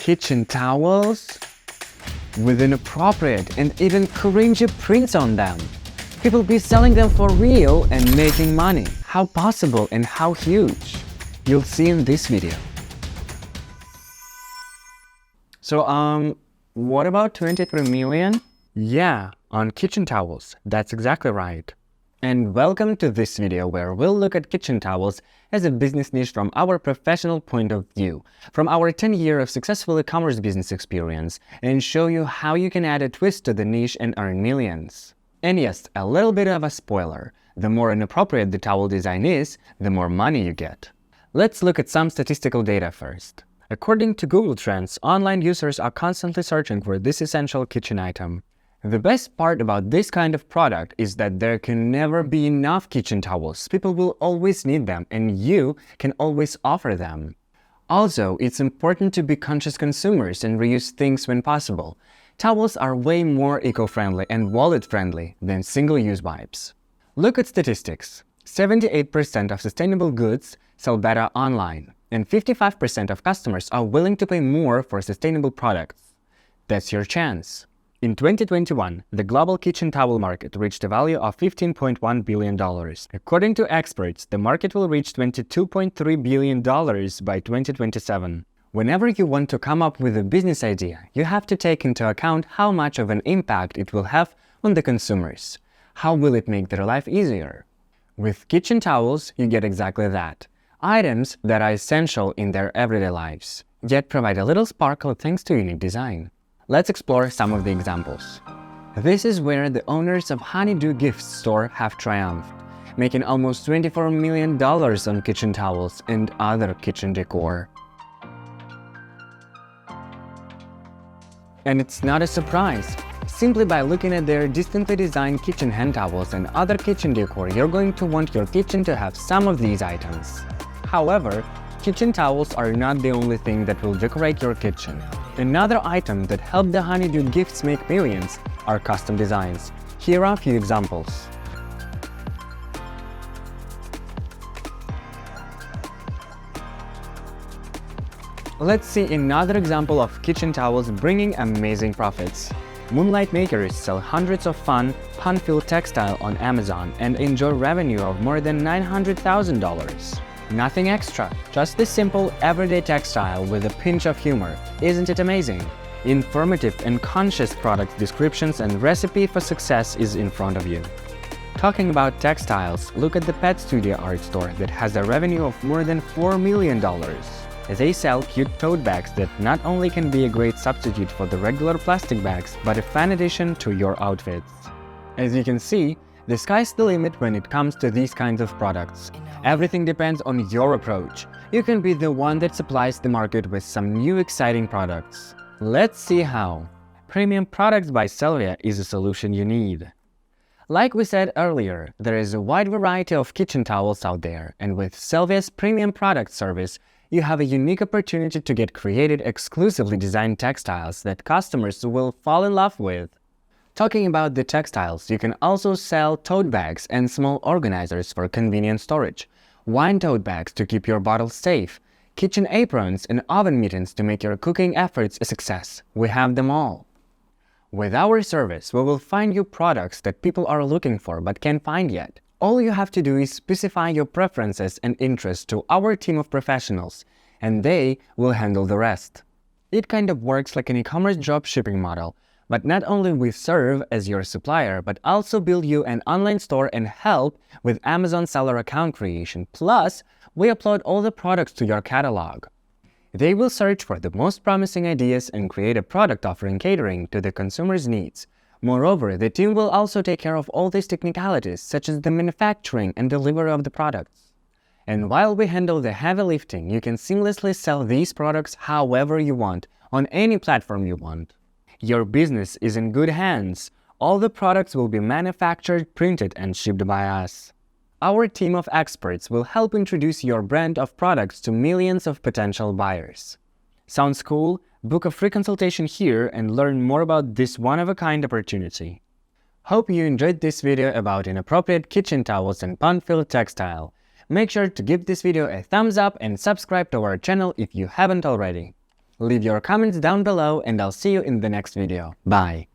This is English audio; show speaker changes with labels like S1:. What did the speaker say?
S1: kitchen towels with inappropriate and even cringy prints on them. People be selling them for real and making money. How possible and how huge? You'll see in this video. So, what about 23 million? Yeah, on kitchen towels. That's exactly right. And welcome to this video where we'll look at kitchen towels as a business niche from our professional point of view, from our 10 years of successful e-commerce business experience, and show you how you can add a twist to the niche and earn millions. And yes, a little bit of a spoiler. The more inappropriate the towel design is, the more money you get. Let's look at some statistical data first. According to Google Trends, online users are constantly searching for this essential kitchen item. The best part about this kind of product is that there can never be enough kitchen towels. People will always need them, and you can always offer them. Also, it's important to be conscious consumers and reuse things when possible. Towels are way more eco-friendly and wallet-friendly than single-use wipes. Look at statistics. 78% of sustainable goods sell better online, and 55% of customers are willing to pay more for sustainable products. That's your chance. In 2021, the global kitchen towel market reached a value of $15.1 billion. According to experts, the market will reach $22.3 billion by 2027. Whenever you want to come up with a business idea, you have to take into account how much of an impact it will have on the consumers. How will it make their life easier? With kitchen towels, you get exactly that. Items that are essential in their everyday lives, yet provide a little sparkle thanks to unique design. Let's explore some of the examples. This is where the owners of Honeydew Gift Store have triumphed, making almost $24 million on kitchen towels and other kitchen decor. And it's not a surprise. Simply by looking at their distinctly designed kitchen hand towels and other kitchen decor, you're going to want your kitchen to have some of these items. However, kitchen towels are not the only thing that will decorate your kitchen. Another item that helped the Honeydew Gifts make millions are custom designs. Here are a few examples. Let's see another example of kitchen towels bringing amazing profits. Moonlight makers sell hundreds of fun-filled textile on Amazon and enjoy revenue of more than $900,000. Nothing extra, just this simple, everyday textile with a pinch of humor. Isn't it amazing? Informative and conscious product descriptions and recipe for success is in front of you. Talking about textiles, look at the Pet Studio art store that has a revenue of more than $4 million. They sell cute tote bags that not only can be a great substitute for the regular plastic bags, but a fun addition to your outfits. As you can see, the sky's the limit when it comes to these kinds of products. Everything depends on your approach. You can be the one that supplies the market with some new exciting products. Let's see how. Premium Products by Sellvia is a solution you need. Like we said earlier, there is a wide variety of kitchen towels out there, and with Sellvia's Premium Product service, you have a unique opportunity to get created exclusively designed textiles that customers will fall in love with. Talking about the textiles, you can also sell tote bags and small organizers for convenient storage, wine tote bags to keep your bottles safe, kitchen aprons and oven mittens to make your cooking efforts a success. We have them all. With our service, we will find you products that people are looking for but can't find yet. All you have to do is specify your preferences and interests to our team of professionals, and they will handle the rest. It kind of works like an e-commerce drop shipping model. But not only we serve as your supplier, but also build you an online store and help with Amazon seller account creation. Plus, we upload all the products to your catalog. They will search for the most promising ideas and create a product offering catering to the consumer's needs. Moreover, the team will also take care of all these technicalities, such as the manufacturing and delivery of the products. And while we handle the heavy lifting, you can seamlessly sell these products however you want, on any platform you want. Your business is in good hands. All the products will be manufactured, printed, and shipped by us. Our team of experts will help introduce your brand of products to millions of potential buyers. Sounds cool? Book a free consultation here and learn more about this one-of-a-kind opportunity. Hope you enjoyed this video about inappropriate kitchen towels and fun-filled textile. Make sure to give this video a thumbs up and subscribe to our channel if you haven't already. Leave your comments down below and I'll see you in the next video. Bye!